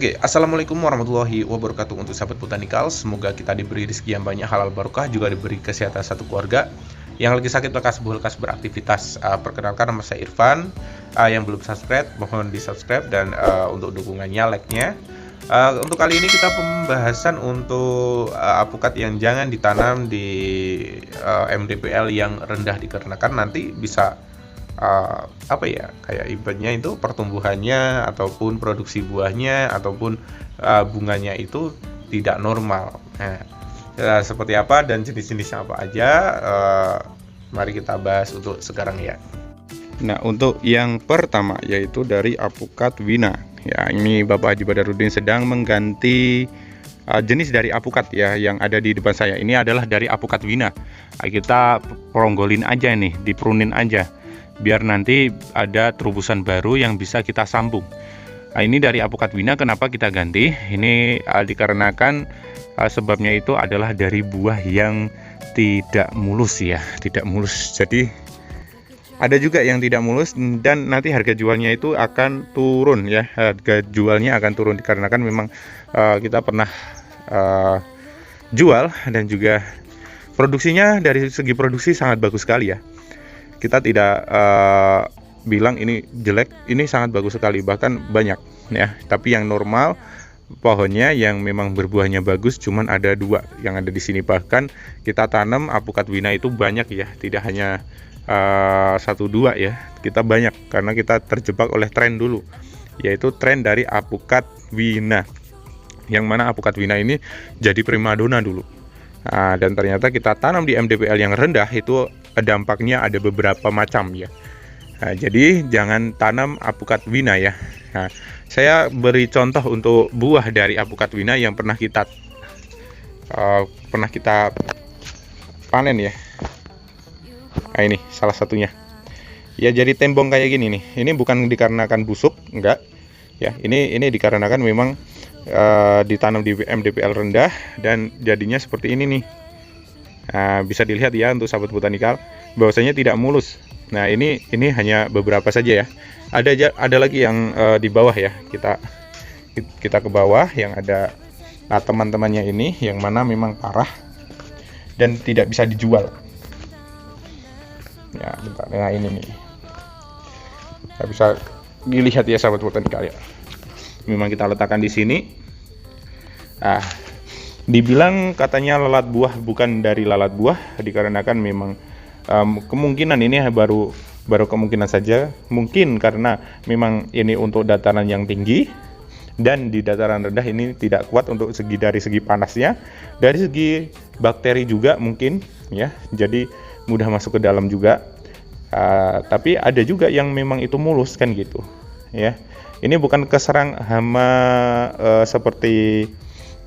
Oke, assalamualaikum warahmatullahi wabarakatuh untuk sahabat botanikal. Semoga kita diberi rezeki yang banyak, halal barokah, juga diberi kesehatan satu keluarga. Yang lagi sakit lekas sembuh, lekas beraktivitas. Perkenalkan, nama saya Irfan. Yang belum subscribe, mohon di subscribe dan untuk dukungannya, like-nya. Untuk kali ini kita pembahasan untuk apukat yang jangan ditanam di MDPL yang rendah, dikarenakan nanti bisa kayak ibaratnya itu pertumbuhannya ataupun produksi buahnya ataupun bunganya itu tidak normal. Seperti apa dan jenis-jenisnya apa aja, mari kita bahas untuk sekarang ya. Nah, untuk yang pertama yaitu dari apukat wina. Ya, ini Bapak Haji Badarudin sedang mengganti jenis dari apukat ya yang ada di depan saya. Ini adalah dari apukat wina. Kita peronggolin aja nih, diprunin aja, biar nanti ada terobosan baru yang bisa kita sambung. Nah, ini dari apukat wina, kenapa kita ganti? Ini dikarenakan sebabnya itu adalah dari buah yang tidak mulus ya, tidak mulus. Jadi ada juga yang tidak mulus dan nanti harga jualnya itu akan turun ya. Harga jualnya akan turun dikarenakan memang kita pernah jual dan juga produksinya dari segi produksi sangat bagus sekali ya. Kita tidak bilang ini jelek, ini sangat bagus sekali, bahkan banyak ya. Tapi yang normal pohonnya yang memang berbuahnya bagus cuman ada 2 yang ada di sini. Bahkan kita tanam apukat wina itu banyak ya, tidak hanya 1-2 ya, kita banyak karena kita terjebak oleh tren dulu, yaitu tren dari apukat wina, yang mana apukat wina ini jadi primadona dulu. Dan ternyata kita tanam di MDPL yang rendah itu dampaknya ada beberapa macam ya. Jadi jangan tanam apukat wina ya. Saya beri contoh untuk buah dari apukat wina yang pernah kita panen ya. Nah, ini salah satunya. Ya, jadi tembong kayak gini nih. Ini bukan dikarenakan busuk, enggak. Ya, ini dikarenakan memang ditanam di MDPL rendah dan jadinya seperti ini nih. Bisa dilihat ya untuk sahabat botanikal bahwasanya tidak mulus. Nah, ini hanya beberapa saja ya. Ada lagi yang di bawah ya. Kita ke bawah yang ada teman-temannya ini yang mana memang parah dan tidak bisa dijual. Ya, bentar. Nah, ini nih. Nggak bisa dilihat ya sahabat botanikal ya. Memang kita letakkan di sini. Dibilang katanya lalat buah, bukan dari lalat buah, dikarenakan memang kemungkinan ini baru kemungkinan saja. Mungkin karena memang ini untuk dataran yang tinggi dan di dataran rendah ini tidak kuat untuk dari segi panasnya, dari segi bakteri juga mungkin ya. Jadi mudah masuk ke dalam juga. Tapi ada juga yang memang itu mulus kan gitu ya. Ini bukan keserang hama seperti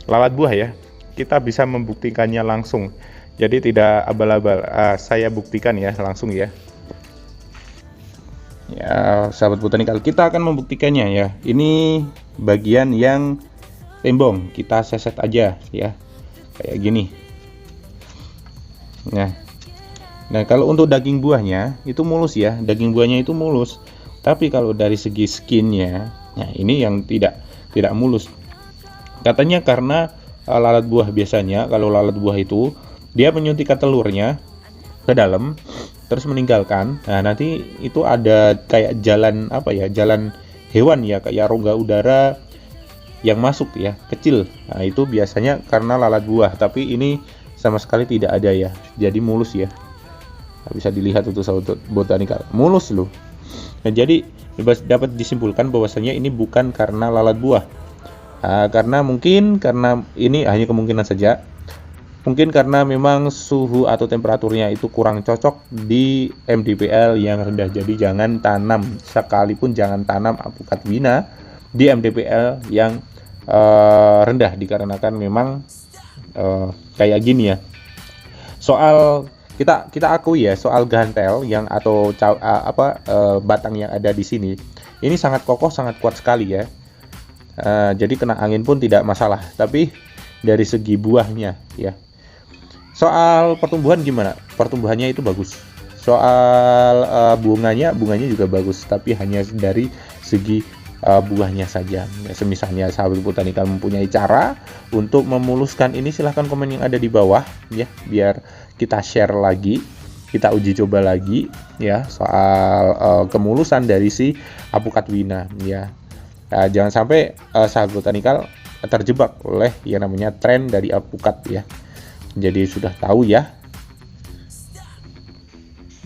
lalat buah ya. Kita bisa membuktikannya langsung, jadi tidak abal-abal. Saya buktikan ya langsung ya. Ya, sahabat botanikal, kita akan membuktikannya ya. Ini bagian yang tembong, kita seset aja ya, kayak gini. Nah, kalau untuk daging buahnya itu mulus ya, daging buahnya itu mulus. Tapi kalau dari segi skinnya, nah ini yang tidak mulus. Katanya karena lalat buah biasanya kalau lalat buah itu dia menyuntikkan telurnya ke dalam terus meninggalkan. Nah, nanti itu ada kayak jalan jalan hewan ya, kayak rongga udara yang masuk ya, kecil. Nah, itu biasanya karena lalat buah, tapi ini sama sekali tidak ada ya. Jadi mulus ya. Bisa dilihat untuk sahabat botanikal, mulus loh. Nah, jadi dapat disimpulkan bahwasanya ini bukan karena lalat buah. Karena ini hanya kemungkinan saja. Mungkin karena memang suhu atau temperaturnya itu kurang cocok di MDPL yang rendah. Jadi jangan tanam, sekalipun jangan tanam apukat wina di MDPL yang rendah, dikarenakan memang kayak gini ya. Soal kita akui ya, soal gantel yang atau batang yang ada di sini ini sangat kokoh, sangat kuat sekali ya. Jadi kena angin pun tidak masalah. Tapi dari segi buahnya ya, soal pertumbuhan gimana? Pertumbuhannya itu bagus. Soal bunganya juga bagus, tapi hanya dari segi buahnya saja. Semisalnya sahabat botanikal mempunyai cara untuk memuluskan ini, silahkan komen yang ada di bawah ya, biar kita share lagi, kita uji coba lagi ya soal kemulusan dari si apukat wina ya. Jangan sampai sahabat botanikal terjebak oleh yang namanya tren dari apukat ya. Jadi sudah tahu ya.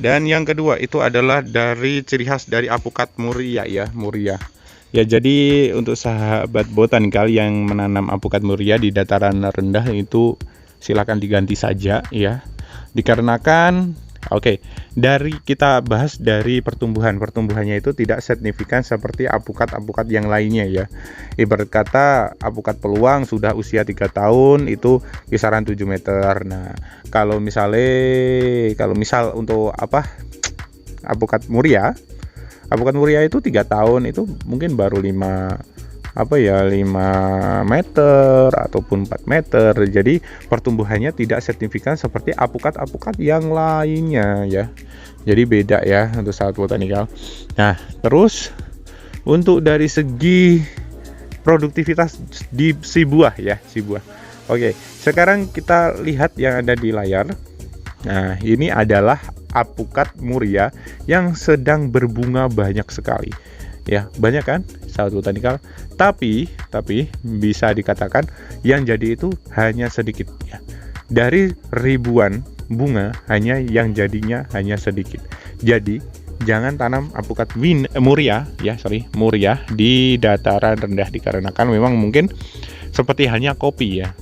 Dan yang kedua itu adalah dari ciri khas dari apukat muria ya, muria. Ya, jadi untuk sahabat botanikal yang menanam apukat muria di dataran rendah itu silakan diganti saja ya. Dikarenakan dari kita bahas dari pertumbuhannya itu tidak signifikan seperti apukat-apukat yang lainnya ya. Ibarat kata apukat peluang sudah usia 3 tahun itu kisaran 7 meter. Nah, kalau misal untuk apukat muria itu 3 tahun itu mungkin baru 5 meter ataupun 4 meter. Jadi pertumbuhannya tidak signifikan seperti apukat-apukat yang lainnya ya. Jadi beda ya untuk sahabat botanikal. Nah, terus untuk dari segi produktivitas di si buah ya, si buah. Sekarang kita lihat yang ada di layar. Nah, ini adalah apukat muria yang sedang berbunga banyak sekali. Ya, banyak kan sahabat botanikal, tapi bisa dikatakan yang jadi itu hanya sedikit ya. Dari ribuan bunga yang jadinya hanya sedikit. Jadi jangan tanam apukat muria di dataran rendah, dikarenakan memang mungkin seperti hanya kopi ya.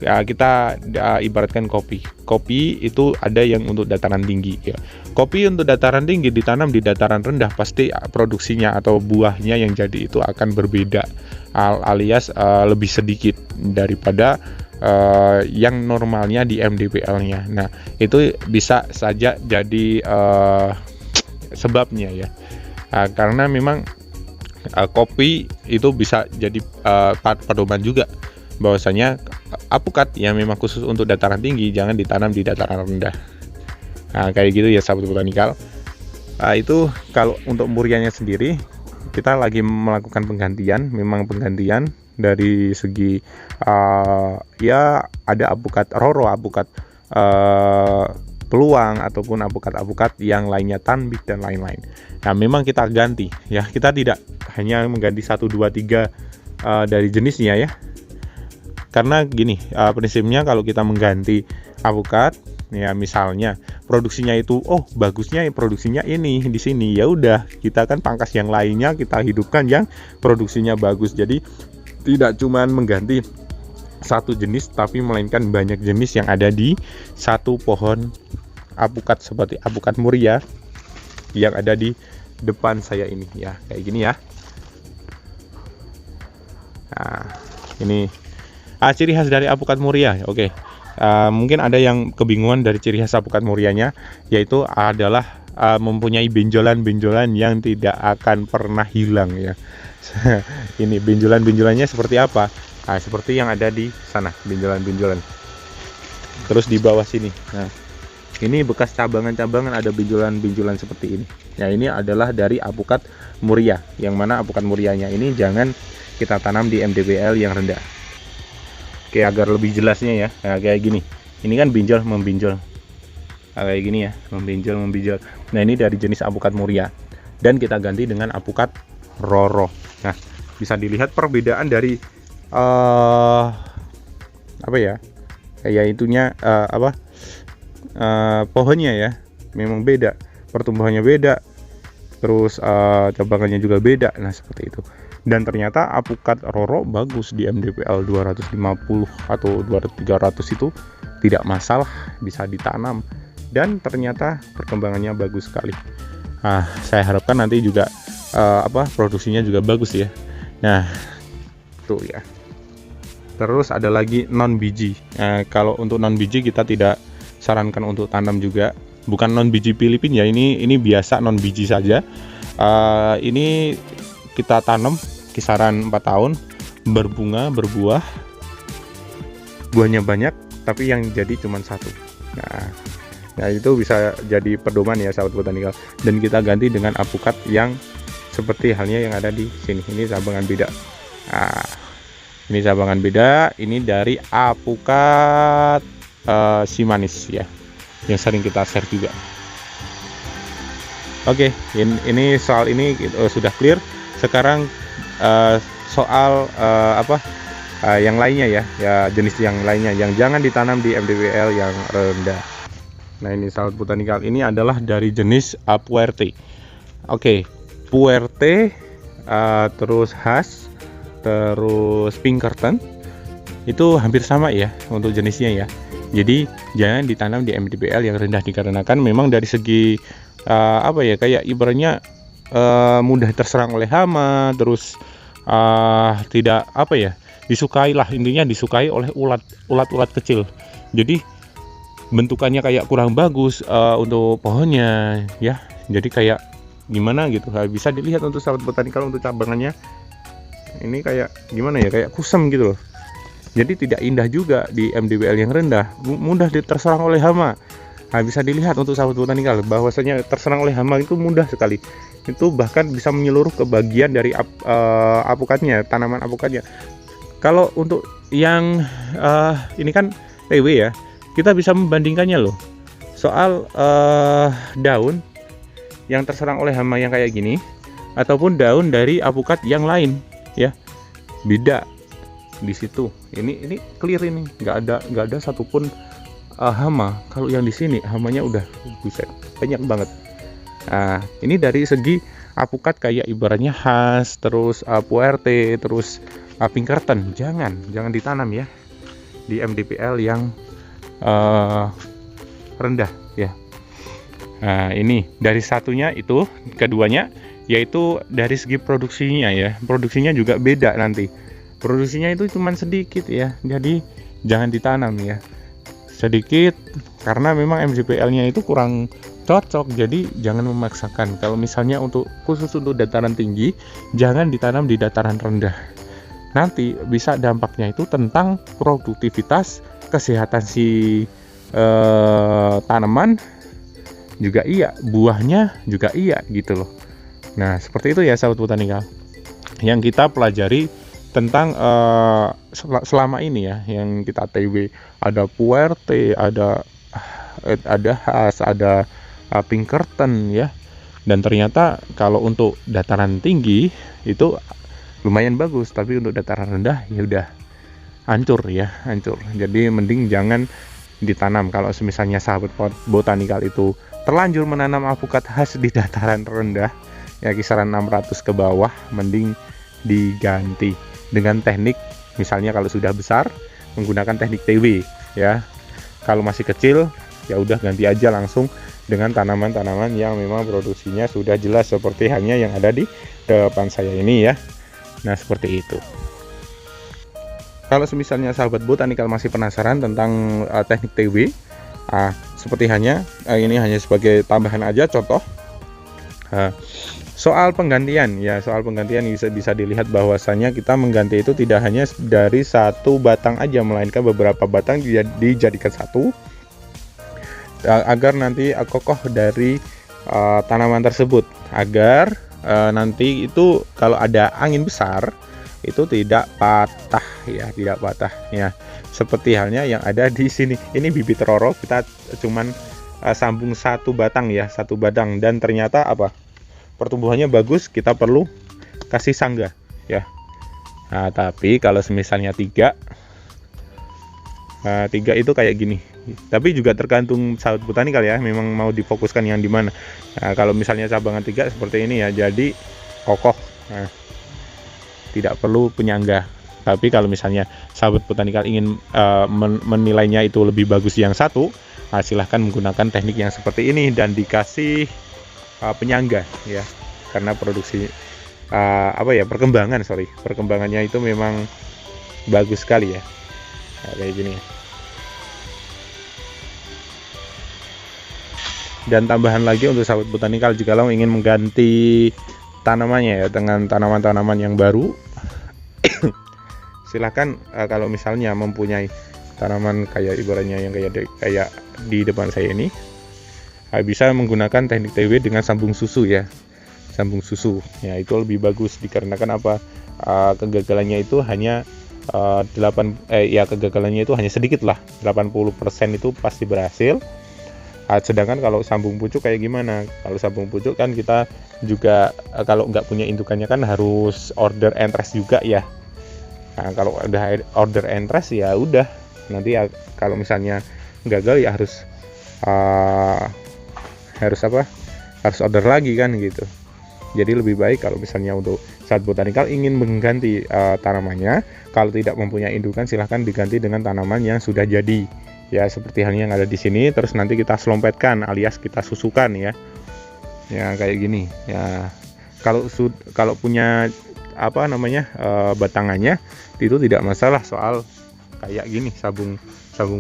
Kita ibaratkan kopi itu ada yang untuk dataran tinggi ya. Kopi untuk dataran tinggi ditanam di dataran rendah, pasti produksinya atau buahnya yang jadi itu akan berbeda, alias lebih sedikit daripada yang normalnya di MDPL-nya. Nah, itu bisa saja jadi sebabnya ya. Karena memang kopi itu bisa jadi pedoman juga, bahwasanya apukat yang memang khusus untuk dataran tinggi jangan ditanam di dataran rendah. Nah, kayak gitu ya sahabat botanikal. Itu kalau untuk murianya sendiri kita lagi melakukan penggantian, memang penggantian dari segi ya ada apukat roro, apukat peluang ataupun apukat-apukat yang lainnya, tanbik dan lain-lain. Nah, memang kita ganti ya, kita tidak hanya mengganti 1, 2, 3 dari jenisnya ya. Karena gini, prinsipnya kalau kita mengganti apukat ya, misalnya produksinya itu bagusnya produksinya ini di sini, ya udah kita kan pangkas yang lainnya, kita hidupkan yang produksinya bagus. Jadi tidak cuma mengganti satu jenis, tapi melainkan banyak jenis yang ada di satu pohon apukat seperti apukat muria yang ada di depan saya ini ya, kayak gini ya. Nah, ini ciri khas dari apukat muria. Mungkin ada yang kebingungan dari ciri khas apukat murianya, yaitu adalah mempunyai benjolan-benjolan yang tidak akan pernah hilang ya. Ini benjolan-benjolannya seperti apa? Seperti yang ada di sana, benjolan-benjolan. Terus di bawah sini. Nah, ini bekas cabangan-cabangan ada benjolan-benjolan seperti ini. Nah, ini adalah dari apukat muria, yang mana apukat murianya ini jangan kita tanam di MDPL yang rendah. Agar lebih jelasnya ya, kayak gini. Ini kan benjol membinjol, kayak gini ya, membinjol. Nah, ini dari jenis apukat muria, dan kita ganti dengan apukat roro. Nah, bisa dilihat perbedaan dari pohonnya ya, memang beda, pertumbuhannya beda, terus cabangannya juga beda. Nah, seperti itu. Dan ternyata apukat roro bagus di MDPL 250 atau 300 itu tidak masalah, bisa ditanam, dan ternyata perkembangannya bagus sekali. Saya harapkan nanti juga produksinya juga bagus ya. Nah, tuh ya. Terus ada lagi non biji. Kalau untuk non biji kita tidak sarankan untuk tanam juga. Bukan non biji Filipin ya, ini biasa non biji saja. Ini kita tanam kisaran 4 tahun, berbunga, berbuah, buahnya banyak, tapi yang jadi cuma 1. Nah, itu bisa jadi pedoman ya sahabat botanikal. Dan kita ganti dengan apukat yang seperti halnya yang ada di sini. Ini cabangan beda. Nah, ini cabangan beda. Ini dari apukat si manis ya, yang sering kita share juga. Oke, ini soal ini sudah clear. Sekarang soal yang lainnya ya jenis yang lainnya yang jangan ditanam di MDPL yang rendah. Nah, ini sahabat botanikal, ini adalah dari jenis Puerte. Oke, Puerte, terus Hass, terus Pinkerton itu hampir sama ya untuk jenisnya ya. Jadi jangan ditanam di MDPL yang rendah dikarenakan memang dari segi kayak ibaratnya mudah terserang oleh hama, terus tidak disukai lah, intinya disukai oleh ulat kecil. Jadi bentukannya kayak kurang bagus untuk pohonnya ya. Jadi kayak gimana gitu, bisa dilihat untuk sahabat botanikal untuk cabangannya ini kayak gimana ya, kayak kusam gitu loh. Jadi tidak indah juga di MDPL yang rendah, mudah terserang oleh hama. Nah, bisa dilihat untuk sahabat botanikal bahwasanya terserang oleh hama itu mudah sekali. Itu bahkan bisa menyeluruh ke bagian dari apukatnya, tanaman apukatnya. Kalau untuk yang ini kan TW ya, kita bisa membandingkannya loh. Soal daun yang terserang oleh hama yang kayak gini ataupun daun dari apukat yang lain ya. Beda di situ. Ini clear, ini nggak ada satupun hama. Kalau yang di sini hamanya udah buset, banyak banget. Nah, ini dari segi apukat kayak ibaratnya Hass, terus Puerte, terus Pinkerton, jangan ditanam ya di MDPL yang rendah ya. Nah, ini dari satunya itu, keduanya yaitu dari segi produksinya ya. Produksinya juga beda nanti. Produksinya itu cuma sedikit ya. Jadi jangan ditanam ya. Sedikit karena memang MDPL-nya itu kurang cocok. Jadi jangan memaksakan. Kalau misalnya khusus untuk dataran tinggi, jangan ditanam di dataran rendah. Nanti bisa dampaknya itu tentang produktivitas, kesehatan si tanaman juga iya, buahnya juga iya gitu loh. Nah, seperti itu ya sahabat botanikal yang kita pelajari tentang selama ini ya, yang kita TW. Ada Puerte, ada Hass, ada Pinkerton ya. Dan ternyata kalau untuk dataran tinggi itu lumayan bagus, tapi untuk dataran rendah ya udah hancur. Jadi mending jangan ditanam. Kalau misalnya sahabat botanikal itu terlanjur menanam apukat Hass di dataran rendah ya, kisaran 600 ke bawah, mending diganti dengan teknik, misalnya kalau sudah besar menggunakan teknik TW ya. Kalau masih kecil ya udah ganti aja langsung dengan tanaman-tanaman yang memang produksinya sudah jelas seperti halnya yang ada di depan saya ini ya. Nah, seperti itu. Kalau misalnya sahabat botanikal masih penasaran tentang teknik TW, seperti ini hanya sebagai tambahan aja contoh. Soal penggantian bisa dilihat bahwasanya kita mengganti itu tidak hanya dari satu batang aja, melainkan beberapa batang dijadikan satu agar nanti kokoh dari tanaman tersebut, agar nanti itu kalau ada angin besar itu tidak patah ya. Seperti halnya yang ada di sini. Ini bibit roro, kita cuman sambung satu batang dan ternyata pertumbuhannya bagus, kita perlu kasih sanggah ya. Nah, tapi kalau misalnya tiga itu kayak gini. Tapi juga tergantung sahabat botanikal ya, memang mau difokuskan yang di mana. Nah, kalau misalnya cabangan 3 seperti ini ya, jadi kokoh. Nah, tidak perlu penyangga. Tapi kalau misalnya sahabat botanikal ingin menilainya itu lebih bagus yang satu, silahkan menggunakan teknik yang seperti ini dan dikasih penyangga ya, karena produksi perkembangannya itu memang bagus sekali ya. Kayak gini ya. Dan tambahan lagi untuk sahabat botanikal, jika lo ingin mengganti tanamannya ya dengan tanaman-tanaman yang baru, silahkan kalau misalnya mempunyai tanaman kayak ibaratnya yang kayak di depan saya ini, bisa menggunakan teknik TW dengan sambung susu ya. sambung susu. Ya, itu lebih bagus dikarenakan apa? Kegagalannya itu hanya kegagalannya itu hanya sedikit lah, 80% itu pasti berhasil. Sedangkan kalau sambung pucuk kayak gimana? Kalau sambung pucuk kan kita juga kalau nggak punya indukannya kan harus order and trace juga ya. Nah, kalau udah order and trace ya udah, nanti ya kalau misalnya gagal ya harus order lagi kan gitu. Jadi lebih baik kalau misalnya untuk sahabat botanikal ingin mengganti tanamannya, kalau tidak mempunyai indukan silahkan diganti dengan tanaman yang sudah jadi. Ya seperti halnya yang ada di sini, terus nanti kita selompetkan alias kita susukan ya. Ya kayak gini. Ya kalau punya batangannya itu tidak masalah soal kayak gini sambung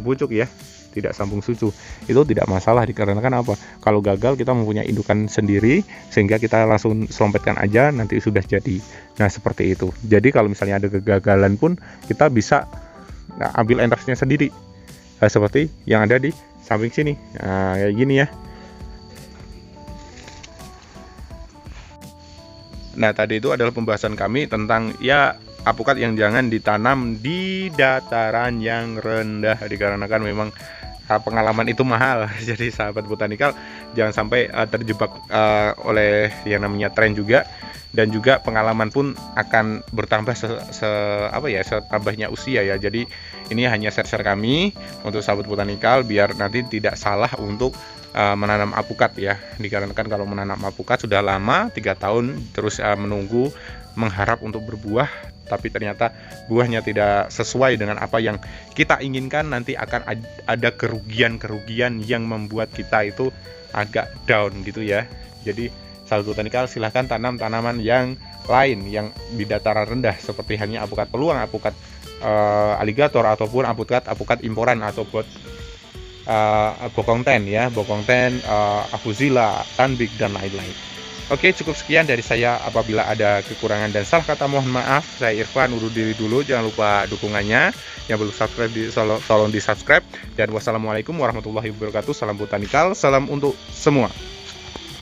pucuk ya, tidak sambung susu itu tidak masalah dikarenakan apa? Kalau gagal kita mempunyai indukan sendiri sehingga kita langsung selompetkan aja nanti sudah jadi. Nah seperti itu. Jadi kalau misalnya ada kegagalan pun kita bisa ambil entrasnya sendiri. Seperti yang ada di samping sini. Nah, kayak gini ya. Nah, tadi itu adalah pembahasan kami tentang ya apukat yang jangan ditanam di dataran yang rendah dikarenakan memang pengalaman itu mahal. Jadi sahabat botanikal jangan sampai terjebak oleh yang namanya tren juga, dan juga pengalaman pun akan bertambah setambahnya usia ya. Jadi ini hanya share kami untuk sahabat botanikal biar nanti tidak salah untuk menanam apukat ya, dikarenakan kalau menanam apukat sudah lama 3 tahun terus menunggu mengharap untuk berbuah, tapi ternyata buahnya tidak sesuai dengan apa yang kita inginkan, nanti akan ada kerugian yang membuat kita itu agak down gitu ya. Jadi sahabat botanikal silahkan tanam tanaman yang lain yang di dataran rendah seperti halnya apukat peluang, apukat aligator, ataupun apukat imporan atau buat bokong ten, afuzila, tanbik dan lain-lain. Oke, cukup sekian dari saya. Apabila ada kekurangan dan salah kata mohon maaf. Saya Irfan undur diri dulu. Jangan lupa dukungannya. Yang belum subscribe tolong di subscribe. Dan wassalamualaikum warahmatullahi wabarakatuh. Salam botanikal, salam untuk semua.